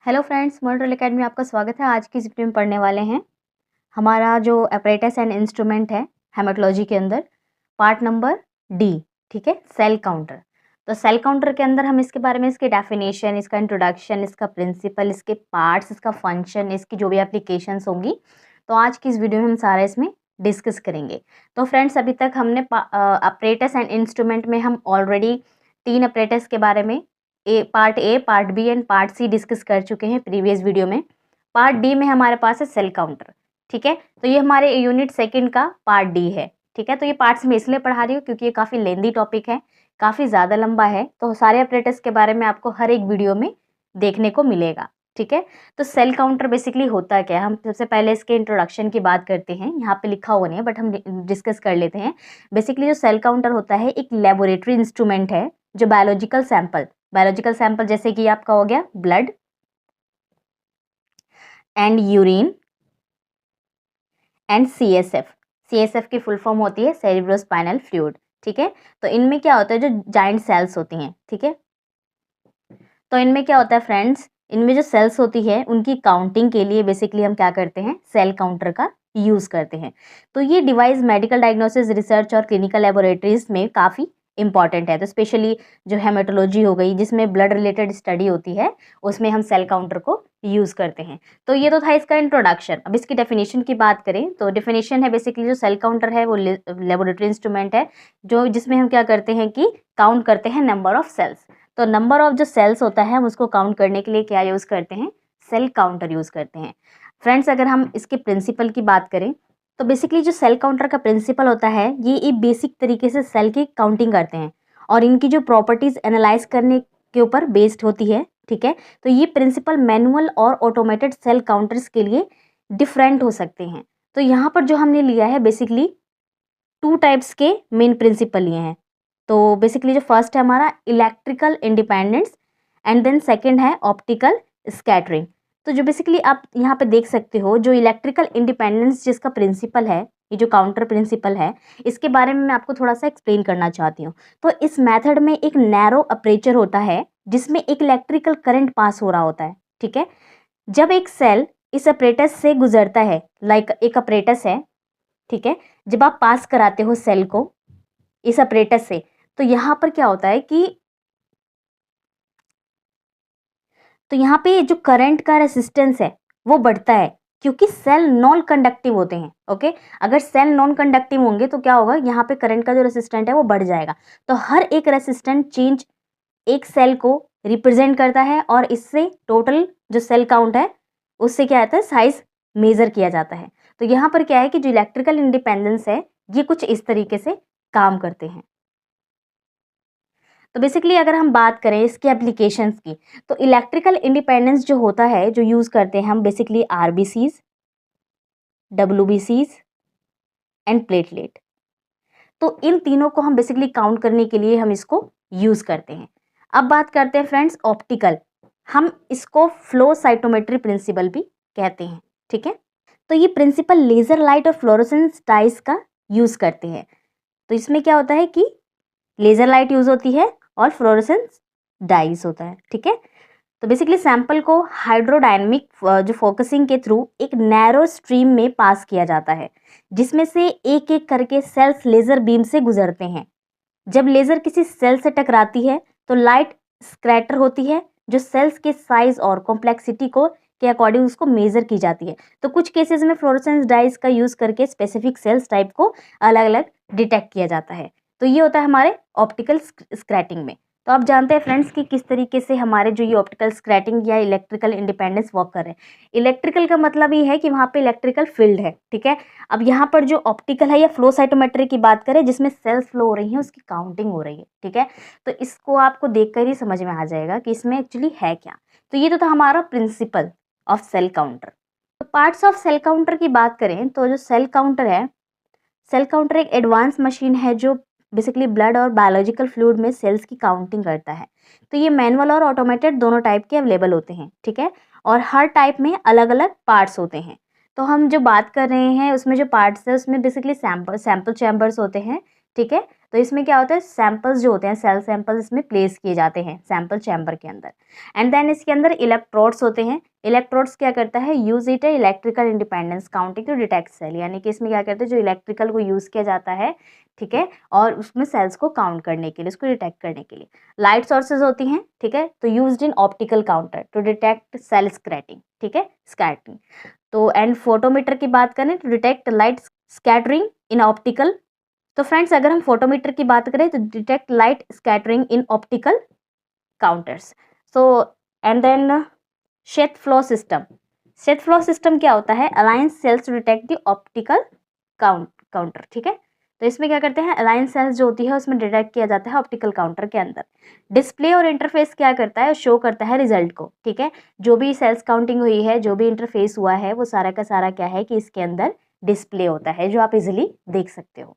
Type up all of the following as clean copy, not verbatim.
Hello friends, monitor academy में आपका स्वागत है। आज की इस वीडियो में पढ़ने वाले हैं हमारा जो अपरेटस एंड इंस्ट्रूमेंट है हेमेटोलॉजी के अंदर, पार्ट नंबर डी। ठीक है, सेल काउंटर। तो सेल काउंटर के अंदर हम इसके बारे में, इसकी डेफिनेशन, इसका इंट्रोडक्शन, इसका प्रिंसिपल, इसके पार्ट्स, इसका फंक्शन, इसकी जो भी एप्लीकेशंस होंगी, तो आज की इस वीडियो में हम सारा इसमें डिस्कस करेंगे। तो फ्रेंड्स, अभी तक हमने अपरेटस एंड इंस्ट्रूमेंट में हम ऑलरेडी 3 अपरेटस के बारे में part A, part B and part C discuss कर चुके हैं प्रीवियस वीडियो में। पार्ट डी में हमारे पास है सेल काउंटर। ठीक है, तो ये हमारे यूनिट सेकंड का पार्ट डी है। ठीक है, तो ये पार्ट्स मैं इसलिए पढ़ा रही हूँ क्योंकि ये काफ़ी लेंदी टॉपिक है, काफ़ी ज़्यादा लंबा है, तो सारे अपरेटस के बारे में आपको हर एक वीडियो में देखने को मिलेगा। ठीक है, तो सेल काउंटर बेसिकली होता क्या है, हम सबसे पहले इसके इंट्रोडक्शन की बात करते हैं। यहाँ पे लिखा हुआ नहीं है बट हम डिस्कस कर लेते हैं। बेसिकली जो सेल काउंटर होता है एक लेबोरेटरी इंस्ट्रूमेंट है जो बायोलॉजिकल सैंपल जैसे कि आपका हो गया blood and urine and CSF की फुल फॉर्म होती है सेरिब्रोस्पाइनल फ्लूइड। ठीक है, तो इनमें क्या होता है, जो जाइंट सेल्स होती हैं। ठीक है, तो इनमें क्या होता है फ्रेंड्स, इनमें जो सेल्स होती है उनकी काउंटिंग के लिए बेसिकली हम क्या करते हैं, सेल काउंटर का यूज करते हैं। तो ये डिवाइस मेडिकल डायग्नोसिस, रिसर्च और क्लिनिकल लेबोरेटरीज में काफ़ी इंपॉर्टेंट है। तो स्पेशली जो हेमेटोलॉजी हो गई, जिसमें ब्लड रिलेटेड स्टडी होती है, उसमें हम सेल काउंटर को यूज़ करते हैं। तो ये तो था इसका इंट्रोडक्शन। अब इसकी डेफिनेशन की बात करें तो डेफिनेशन है बेसिकली जो सेल काउंटर है वो लेबोरेटरी इंस्ट्रूमेंट है जो जिसमें हम क्या करते हैं कि काउंट करते हैं नंबर ऑफ सेल्स। तो नंबर ऑफ जो सेल्स होता है हम उसको काउंट करने के लिए क्या यूज़ करते हैं, सेल काउंटर यूज़ करते हैं। फ्रेंड्स, अगर हम इसके प्रिंसिपल की बात करें तो बेसिकली जो सेल काउंटर का प्रिंसिपल होता है ये बेसिक तरीके से सेल की काउंटिंग करते हैं और इनकी जो प्रॉपर्टीज़ एनालाइज करने के ऊपर बेस्ड होती है। ठीक है, तो ये प्रिंसिपल मैनुअल और ऑटोमेटेड सेल काउंटर्स के लिए डिफरेंट हो सकते हैं। तो यहाँ पर जो हमने लिया है बेसिकली 2 टाइप्स के मेन प्रिंसिपल लिए हैं। तो बेसिकली जो फर्स्ट है हमारा electrical independence and then second है ऑप्टिकल स्कैटरिंग। तो जो बेसिकली आप यहाँ पे देख सकते हो, जो इलेक्ट्रिकल इंडिपेंडेंस जिसका प्रिंसिपल है, ये जो काउंटर प्रिंसिपल है, इसके बारे में मैं आपको थोड़ा सा एक्सप्लेन करना चाहती हूँ। तो इस मेथड में एक नैरो अपर्चर होता है जिसमें एक इलेक्ट्रिकल करंट पास हो रहा होता है। ठीक है, जब एक सेल इस अपरेटस से गुजरता है, लाइक एक अपरेटस है, ठीक है, जब आप पास कराते हो सेल को इस अपरेटस से, तो यहाँ पर क्या होता है कि तो यहाँ पे जो करंट का रेसिस्टेंस है वो बढ़ता है क्योंकि सेल नॉन कंडक्टिव होते हैं। ओके, अगर सेल नॉन कंडक्टिव होंगे तो क्या होगा, यहाँ पे करंट का जो रेसिस्टेंट है वो बढ़ जाएगा। तो हर एक रेसिस्टेंट चेंज एक सेल को रिप्रेजेंट करता है और इससे टोटल जो सेल काउंट है उससे क्या आता है, साइज मेजर किया जाता है। तो यहाँ पर क्या है कि जो इलेक्ट्रिकल इंडिपेंडेंस है ये कुछ इस तरीके से काम करते हैं। तो बेसिकली अगर हम बात करें इसके एप्लीकेशंस की, तो इलेक्ट्रिकल इंडिपेंडेंस जो होता है, जो यूज़ करते हैं हम बेसिकली आरबीसीज, डब्ल्यूबीसीज एंड प्लेटलेट। तो इन तीनों को हम बेसिकली काउंट करने के लिए हम इसको यूज़ करते हैं। अब बात करते हैं फ्रेंड्स ऑप्टिकल, हम इसको फ्लो साइटोमेट्री प्रिंसिपल भी कहते हैं। ठीक है, तो ये प्रिंसिपल लेज़र लाइट और फ्लोरोसेंस डाइस का यूज़ करते हैं। तो इसमें क्या होता है कि लेज़र लाइट यूज़ होती है और फ्लोरोसेंस डाइस होता है। ठीक है, तो बेसिकली सैंपल को हाइड्रोडायनेमिक जो फोकसिंग के थ्रू एक नैरो स्ट्रीम में पास किया जाता है जिसमें से एक एक करके सेल्स लेज़र बीम से गुजरते हैं। जब लेज़र किसी सेल से टकराती है तो लाइट स्कैटर होती है जो सेल्स के साइज और कॉम्प्लेक्सिटी को के अकॉर्डिंग उसको मेजर की जाती है। तो कुछ केसेस में फ्लोरोसेंस डाइस का यूज़ करके स्पेसिफिक सेल्स टाइप को अलग अलग डिटेक्ट किया जाता है। तो ये होता है हमारे ऑप्टिकल स्क्रैटिंग में। तो आप जानते हैं फ्रेंड्स कि किस तरीके से हमारे जो ये ऑप्टिकल स्क्रैटिंग या इलेक्ट्रिकल इंडिपेंडेंस वर्क कर रहे हैं। इलेक्ट्रिकल का मतलब ये है कि वहाँ पे इलेक्ट्रिकल फील्ड है। ठीक है, अब यहाँ पर जो ऑप्टिकल है या फ्लो साइटोमेट्री की बात करें जिसमें सेल्स फ्लो हो रही हैं, उसकी काउंटिंग हो रही है। ठीक है, तो इसको आपको देखकर ही समझ में आ जाएगा कि इसमें एक्चुअली है क्या। तो ये तो था हमारा प्रिंसिपल ऑफ सेल काउंटर। तो पार्ट्स ऑफ सेल काउंटर की बात करें तो जो सेल काउंटर है, सेल काउंटर एक एडवांस मशीन है जो बेसिकली ब्लड और बायोलॉजिकल फ्लूइड में सेल्स की काउंटिंग करता है। तो ये मैनुअल और ऑटोमेटेड दोनों टाइप के अवेलेबल होते हैं। ठीक है, और हर टाइप में अलग अलग पार्ट्स होते हैं। तो हम जो बात कर रहे हैं उसमें जो पार्ट्स है उसमें बेसिकली सैंपल चैम्बर्स होते हैं। ठीक है, तो इसमें क्या होता है, सैंपल्स जो होते हैं, सेल सैंपल्स इसमें प्लेस किए जाते हैं सैंपल चैम्बर के अंदर। एंड देन इसके अंदर इलेक्ट्रोड्स होते हैं। इलेक्ट्रोड्स क्या करता है, use it electrical independence counting to detect cell, यानी कि इसमें क्या करते हैं, जो इलेक्ट्रिकल को यूज किया जाता है, ठीक है, और उसमें सेल्स को काउंट करने के लिए, उसको डिटेक्ट करने के लिए। लाइट सोर्सेज होती हैं, ठीक है, तो used in optical counter to detect cell scattering, ठीक है, स्कैटरिंग। तो एंड फोटोमीटर की बात करें तो detect light scattering in optical. तो फ्रेंड्स अगर हम फोटोमीटर की बात करें तो detect light scattering in optical counters. So and then sheath flow system. Sheath flow system क्या होता है, aligns cells to detect the optical counter, ठीक है। तो इसमें क्या करते हैं, अलायंस सेल्स जो होती है उसमें डिटेक्ट किया जाता है ऑप्टिकल काउंटर के अंदर। डिस्प्ले और इंटरफेस क्या करता है, शो करता है रिजल्ट को, ठीक है। जो भी सेल्स काउंटिंग हुई है, जो भी इंटरफेस हुआ है, वो सारा का सारा क्या है कि इसके अंदर डिस्प्ले होता है, जो आप इजिली देख सकते हो।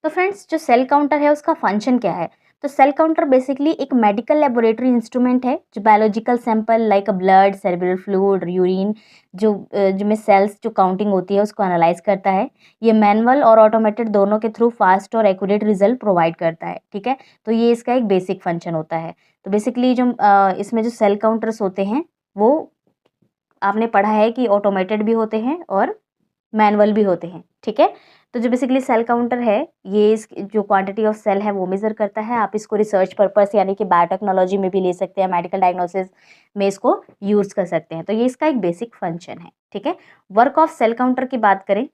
तो फ्रेंड्स जो सेल काउंटर है उसका फंक्शन क्या है, तो सेल काउंटर बेसिकली एक मेडिकल लेबोरेटरी इंस्ट्रूमेंट है जो biological sample like blood, cerebral fluid, urine, जो में सेल्स जो काउंटिंग होती है उसको एनालाइज करता है। ये मैनुअल और ऑटोमेटेड दोनों के थ्रू फास्ट और एक्यूरेट रिजल्ट प्रोवाइड करता है, ठीक है। तो ये इसका एक बेसिक फंक्शन होता है। तो बेसिकली जो इसमें जो सेल काउंटर्स होते हैं वो आपने पढ़ा है कि ऑटोमेटेड भी होते हैं और मैनुअल भी होते हैं, ठीक है। तो जो बेसिकली सेल काउंटर है ये इस जो क्वांटिटी ऑफ सेल है वो मेजर करता है। आप इसको रिसर्च पर्पस यानी कि बायोटेक्नोलॉजी में भी ले सकते हैं, मेडिकल डायग्नोसिस में इसको यूज़ कर सकते हैं। तो ये इसका एक बेसिक फंक्शन है, ठीक है। वर्क ऑफ सेल काउंटर की बात करें,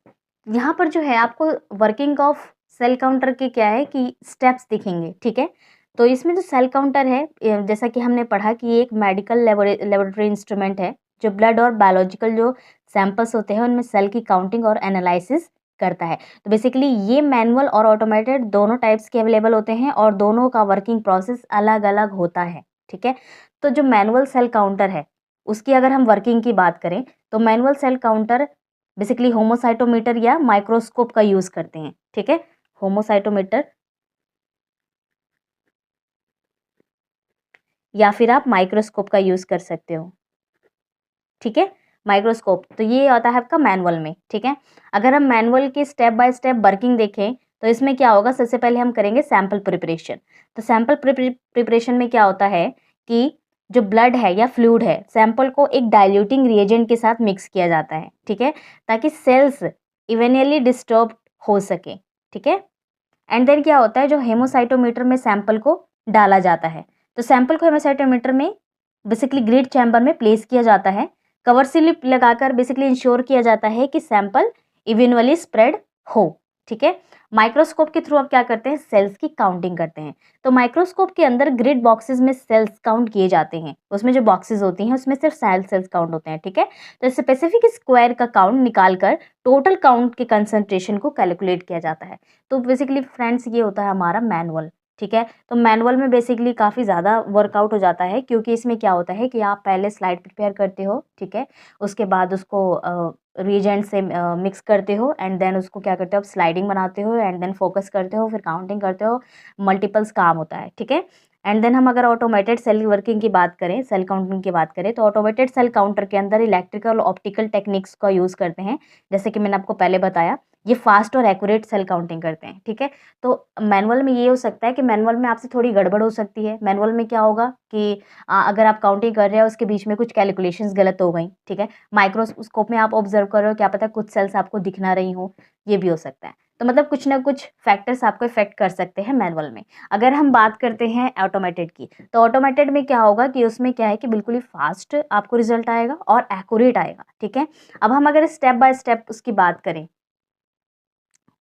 यहाँ पर जो है आपको वर्किंग ऑफ सेल काउंटर के क्या है कि स्टेप्स दिखेंगे, ठीक है। तो इसमें जो सेल काउंटर है जैसा कि हमने पढ़ा कि ये एक मेडिकल लेबोरेटरी इंस्ट्रूमेंट है जो ब्लड और बायोलॉजिकल जो सैंपल्स होते हैं उनमें सेल की काउंटिंग और एनालिसिस करता है। तो बेसिकली ये मैनुअल और ऑटोमेटेड दोनों टाइप्स के अवेलेबल होते हैं और दोनों का वर्किंग प्रोसेस अलग अलग होता है, ठीक है। तो जो मैनुअल सेल काउंटर है उसकी अगर हम वर्किंग की बात करें तो मैनुअल सेल काउंटर बेसिकली होमोसाइटोमीटर या माइक्रोस्कोप का यूज करते हैं, ठीक है। होमोसाइटोमीटर या फिर आप माइक्रोस्कोप का यूज कर सकते हो, ठीक है। माइक्रोस्कोप तो ये आता है आपका मैनुअल में, ठीक है। अगर हम मैनुअल की स्टेप बाय स्टेप वर्किंग देखें तो इसमें क्या होगा, सबसे पहले हम करेंगे सैंपल प्रिपरेशन। तो सैंपल प्रिपरेशन में क्या होता है कि जो ब्लड है या फ्लूइड है, सैंपल को एक डाइल्यूटिंग रिएजेंट के साथ मिक्स किया जाता है, ठीक है, ताकि सेल्स इवेनली डिस्टर्ब हो सके, ठीक है। एंड देन क्या होता है, जो हेमोसाइटोमीटर में सैंपल को डाला जाता है। तो सैंपल को हेमोसाइटोमीटर में बेसिकली ग्रिड चैम्बर में प्लेस किया जाता है। कवर स्लिप लगाकर बेसिकली इंश्योर किया जाता है कि सैंपल इवेनली स्प्रेड हो, ठीक है। माइक्रोस्कोप के थ्रू आप क्या करते हैं, सेल्स की काउंटिंग करते हैं। तो माइक्रोस्कोप के अंदर ग्रिड बॉक्सेस में सेल्स काउंट किए जाते हैं। उसमें जो बॉक्सेस होती हैं उसमें सिर्फ सेल्स काउंट होते हैं, ठीक है। तो स्पेसिफिक स्क्वायर का काउंट निकालकर टोटल काउंट के कंसंट्रेशन को कैलकुलेट किया जाता है। तो बेसिकली फ्रेंड्स ये होता है हमारा मैनुअल, ठीक है। तो मैनुअल में बेसिकली काफ़ी ज़्यादा वर्कआउट हो जाता है क्योंकि इसमें क्या होता है कि आप पहले स्लाइड प्रिपेयर करते हो, ठीक है, उसके बाद उसको रिएजेंट से मिक्स करते हो एंड देन उसको क्या करते हो, आप स्लाइडिंग बनाते हो एंड देन फोकस करते हो, फिर काउंटिंग करते हो, मल्टीपल्स काम होता है, ठीक है। एंड देन हम अगर ऑटोमेटेड सेल वर्किंग की बात करें, सेल काउंटिंग की बात करें, तो ऑटोमेटेड सेल काउंटर के अंदर इलेक्ट्रिकल ऑप्टिकल टेक्निक्स का यूज़ करते हैं, जैसे कि मैंने आपको पहले बताया। ये फास्ट और एक्यूरेट सेल काउंटिंग करते हैं, ठीक है। तो मैनुअल में ये हो सकता है कि मैनुअल में आपसे थोड़ी गड़बड़ हो सकती है। मैनुअल में क्या होगा कि अगर आप काउंटिंग कर रहे हो उसके बीच में कुछ कैलकुलेशंस गलत हो गई, ठीक है। माइक्रोस्कोप में आप ऑब्जर्व कर रहे हो, क्या पता कुछ सेल्स आपको दिख ना रही हो, ये भी हो सकता है। तो मतलब कुछ ना कुछ फैक्टर्स आपको इफेक्ट कर सकते हैं मैनुअल में। अगर हम बात करते हैं ऑटोमेटेड की, तो ऑटोमेटेड में क्या होगा कि उसमें क्या है कि बिल्कुल ही फास्ट आपको रिजल्ट आएगा और एक्यूरेट आएगा, ठीक है। अब हम अगर स्टेप बाय स्टेप उसकी बात करें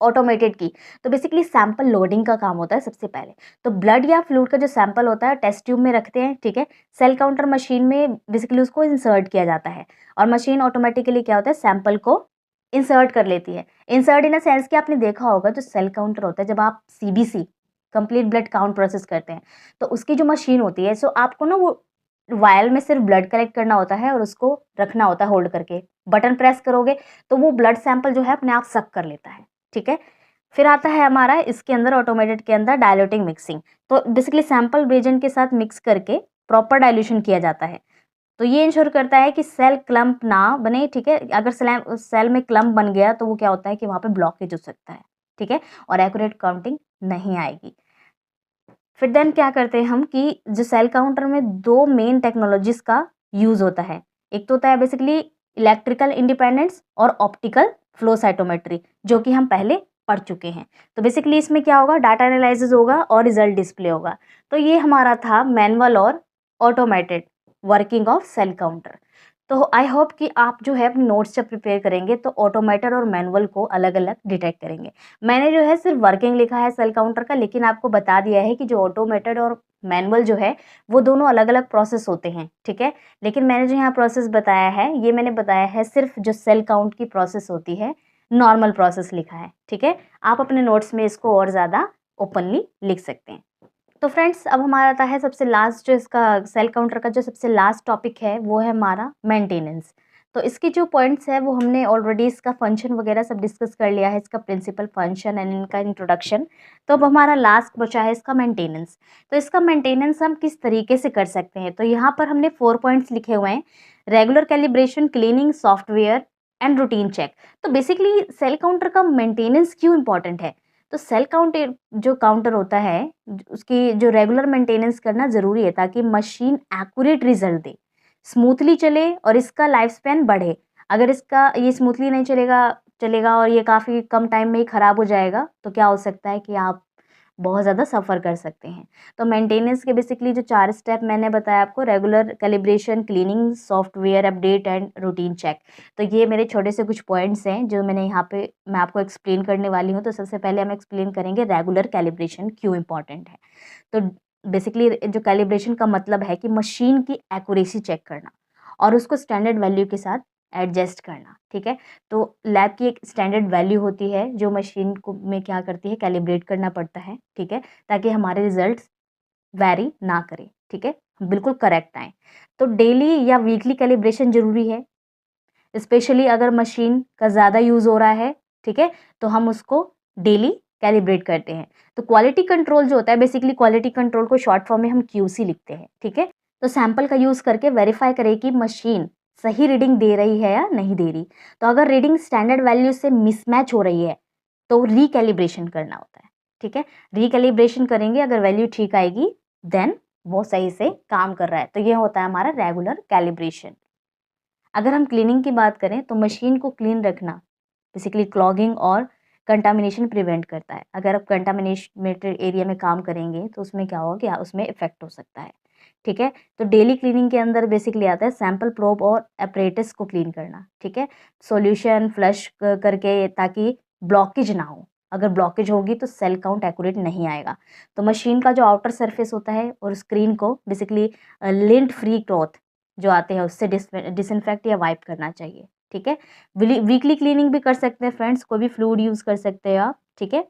ऑटोमेटेड की, तो बेसिकली सैंपल लोडिंग का काम होता है सबसे पहले। तो ब्लड या फ्लूइड का जो सैंपल होता है टेस्ट ट्यूब में रखते हैं, ठीक है। सेल काउंटर मशीन में बेसिकली उसको इंसर्ट किया जाता है और मशीन ऑटोमेटिकली क्या होता है, सैंपल को इंसर्ट कर लेती है। इंसर्ट इन अ सेंस कि आपने देखा होगा जो सेल काउंटर होता है, जब आप CBC complete blood count process करते हैं तो उसकी जो मशीन होती है, सो आपको ना वो वायल में सिर्फ ब्लड कलेक्ट करना होता है और उसको रखना होता है होल्ड करके। बटन प्रेस करोगे तो वो ब्लड सैंपल जो है अपने आप सक कर लेता है, ठीक है। फिर आता है हमारा इसके अंदर ऑटोमेटेड के अंदर डायल्यूटिंग मिक्सिंग। तो बेसिकली सैंपल रिएजेंट के साथ मिक्स करके प्रॉपर डाइल्यूशन किया जाता है। तो ये इंश्योर करता है कि सेल क्लम्प ना बने, ठीक है। अगर सेल में क्लम्प बन गया तो वो क्या होता है कि वहाँ पे ब्लॉकेज हो सकता है, ठीक है, और एक्यूरेट काउंटिंग नहीं आएगी। फिर देन क्या करते हैं हम कि जो सेल काउंटर में 2 मेन टेक्नोलॉजीज़ का यूज़ होता है। एक तो होता है बेसिकली इलेक्ट्रिकल इंडिपेंडेंस और ऑप्टिकल फ्लो साइटोमेट्री, जो कि हम पहले पढ़ चुके हैं। तो बेसिकली इसमें क्या होगा, डाटा एनालिसिस होगा और रिजल्ट डिस्प्ले होगा। तो ये हमारा था मैनुअल और automated working of cell counter. तो आई होप कि आप जो है अपने नोट्स जब प्रिपेयर करेंगे तो ऑटोमेटेड और मैनुअल को अलग-अलग डिटेक्ट करेंगे। मैंने जो है सिर्फ वर्किंग लिखा है सेल काउंटर का, लेकिन आपको बता दिया है कि जो ऑटोमेटेड और मैनुअल जो है वो दोनों अलग-अलग प्रोसेस होते हैं, ठीक है? लेकिन मैंने जो यहाँ प्रोसेस बताया है, ये मैंने बताया है सिर्फ जो सेल काउंट की प्रोसेस होती है, नॉर्मल प्रोसेस लिखा है, ठीक है? आप अपने नोट्स में इसको और ज़्यादा ओपनली लिख सकते हैं। तो फ्रेंड्स अब हमारा आता है सबसे लास्ट, जो इसका सेल काउंटर का जो सबसे लास्ट टॉपिक है वो है हमारा मेंटेनेंस। तो इसके जो पॉइंट्स है वो हमने ऑलरेडी इसका फंक्शन वगैरह सब डिस्कस कर लिया है, इसका प्रिंसिपल फंक्शन एंड इनका इंट्रोडक्शन। तो अब हमारा लास्ट बचा है इसका मेंटेनेंस। तो इसका मेंटेनेंस हम किस तरीके से कर सकते हैं, तो यहाँ पर हमने 4 पॉइंट्स लिखे हुए हैं। Regular calibration, cleaning, software and routine check. तो बेसिकली सेल काउंटर का मेंटेनेंस क्यों इंपॉर्टेंट है? तो सेल काउंट जो काउंटर होता है उसकी जो रेगुलर मेंटेनेंस करना ज़रूरी है, ताकि मशीन एक्यूरेट रिजल्ट दे, स्मूथली चले और इसका लाइफ स्पैन बढ़े। अगर इसका ये स्मूथली नहीं चलेगा और ये काफ़ी कम टाइम में ही ख़राब हो जाएगा, तो क्या हो सकता है कि आप बहुत ज़्यादा सफ़र कर सकते हैं। तो मेंटेनेंस के बेसिकली जो 4 स्टेप मैंने बताया आपको, regular calibration, cleaning, software update and routine check. तो ये मेरे छोटे से कुछ पॉइंट्स हैं जो मैंने यहाँ पे मैं आपको एक्सप्लेन करने वाली हूँ। तो सबसे पहले हम एक्सप्लेन करेंगे रेगुलर कैलिब्रेशन क्यों इम्पॉर्टेंट है। तो बेसिकली जो कैलिब्रेशन का मतलब है कि मशीन की एक्यूरेसी चेक करना और उसको स्टैंडर्ड वैल्यू के साथ एडजस्ट करना, ठीक है? तो लैब की एक स्टैंडर्ड वैल्यू होती है जो मशीन को में क्या करती है, कैलिब्रेट करना पड़ता है, ठीक है? ताकि हमारे रिजल्ट्स वैरी ना करें, ठीक है? बिल्कुल करेक्ट आएँ। तो डेली या वीकली कैलिब्रेशन ज़रूरी है, स्पेशली अगर मशीन का ज़्यादा यूज़ हो रहा है, ठीक है? तो हम उसको डेली कैलिब्रेट करते हैं। तो क्वालिटी कंट्रोल जो होता है, बेसिकली क्वालिटी कंट्रोल को शॉर्ट फॉर्म में हम क्यूसी लिखते हैं, ठीक है? तो सैंपल का यूज़ करके वेरीफाई करें कि मशीन सही रीडिंग दे रही है या नहीं दे रही। तो अगर रीडिंग स्टैंडर्ड वैल्यू से मिसमैच हो रही है, तो रिकैलिब्रेशन करना होता है, ठीक है? रिकैलिब्रेशन करेंगे, अगर वैल्यू ठीक आएगी, देन वो सही से काम कर रहा है। तो ये होता है हमारा रेगुलर कैलिब्रेशन। अगर हम क्लीनिंग की बात करें तो मशीन को क्लीन रखना बेसिकली क्लॉगिंग और कंटामिनेशन प्रिवेंट करता है। अगर आप कंटामिनेटेड एरिया में काम करेंगे तो उसमें क्या होगा कि उसमें इफेक्ट हो सकता है, ठीक है? तो डेली क्लीनिंग के अंदर बेसिकली आता है सैंपल, प्रोब और एपरेटस को क्लीन करना, ठीक है? सॉल्यूशन फ्लश करके, ताकि ब्लॉकेज ना हो। अगर ब्लॉकेज होगी तो सेल काउंट एक्यूरेट नहीं आएगा। तो मशीन का जो आउटर सरफेस होता है और स्क्रीन को बेसिकली लिंट फ्री क्लॉथ जो आते हैं उससे डिसइंफेक्ट या वाइप करना चाहिए, ठीक है? वीकली क्लीनिंग भी कर सकते हैं फ्रेंड्स, कोई भी फ्लूइड यूज़ कर सकते हैं आप, ठीक है?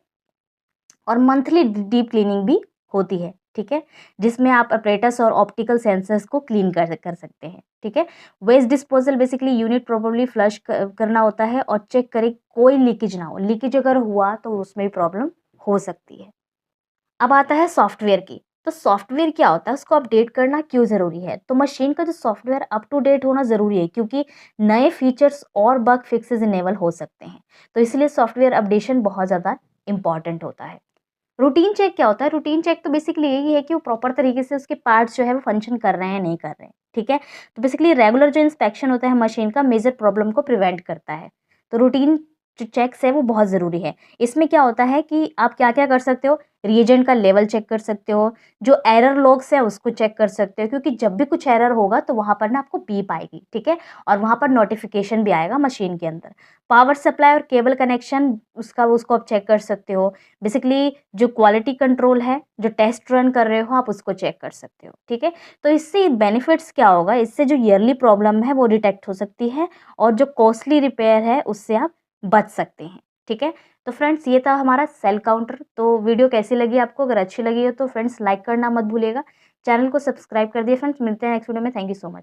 और मंथली डीप क्लीनिंग भी होती है, ठीक है? जिसमें आप अपरेटस और ऑप्टिकल सेंसर्स को क्लीन कर सकते हैं, ठीक है? Waste disposal basically unit properly flush करना होता है और चेक करें कोई लीकेज ना हो। लीकेज अगर हुआ तो उसमें भी प्रॉब्लम हो सकती है। अब आता है सॉफ्टवेयर की। तो सॉफ्टवेयर क्या होता है, उसको अपडेट करना क्यों ज़रूरी है? तो मशीन का जो सॉफ्टवेयर अप टू डेट होना ज़रूरी है, क्योंकि नए फीचर्स और बग फिक्सेस इनेबल हो सकते हैं। तो इसलिए सॉफ्टवेयर अपडेशन बहुत ज़्यादा इम्पॉर्टेंट होता है। रूटीन चेक क्या होता है? रूटीन चेक तो बेसिकली यही है कि वो प्रॉपर तरीके से उसके पार्ट्स जो है वो फंक्शन कर रहे हैं, नहीं कर रहे हैं, ठीक है? तो बेसिकली रेगुलर जो इंस्पेक्शन होता है मशीन का मेजर प्रॉब्लम को प्रिवेंट करता है। तो रूटीन जो चेक्स है वो बहुत ज़रूरी है। इसमें क्या होता है कि आप क्या-क्या कर सकते हो, रिएजेंट का लेवल चेक कर सकते हो, जो एरर लॉग्स है उसको चेक कर सकते हो, क्योंकि जब भी कुछ एरर होगा तो वहाँ पर ना आपको बीप आएगी, ठीक है? और वहाँ पर नोटिफ़िकेशन भी आएगा मशीन के अंदर। पावर सप्लाई और केबल कनेक्शन उसको आप चेक कर सकते हो। बेसिकली जो क्वालिटी कंट्रोल है, जो टेस्ट रन कर रहे हो आप उसको चेक कर सकते हो, ठीक है? तो इससे बेनिफिट्स क्या होगा, इससे जो ईयरली प्रॉब्लम है वो डिटेक्ट हो सकती है और जो कॉस्टली रिपेयर है उससे आप बच सकते हैं, ठीक है? तो फ्रेंड्स ये था हमारा सेल काउंटर। तो वीडियो कैसी लगी आपको? अगर अच्छी लगी हो तो फ्रेंड्स लाइक करना मत भूलिएगा। चैनल को सब्सक्राइब कर दिए फ्रेंड्स। मिलते हैं नेक्स्ट वीडियो में। Thank you so much.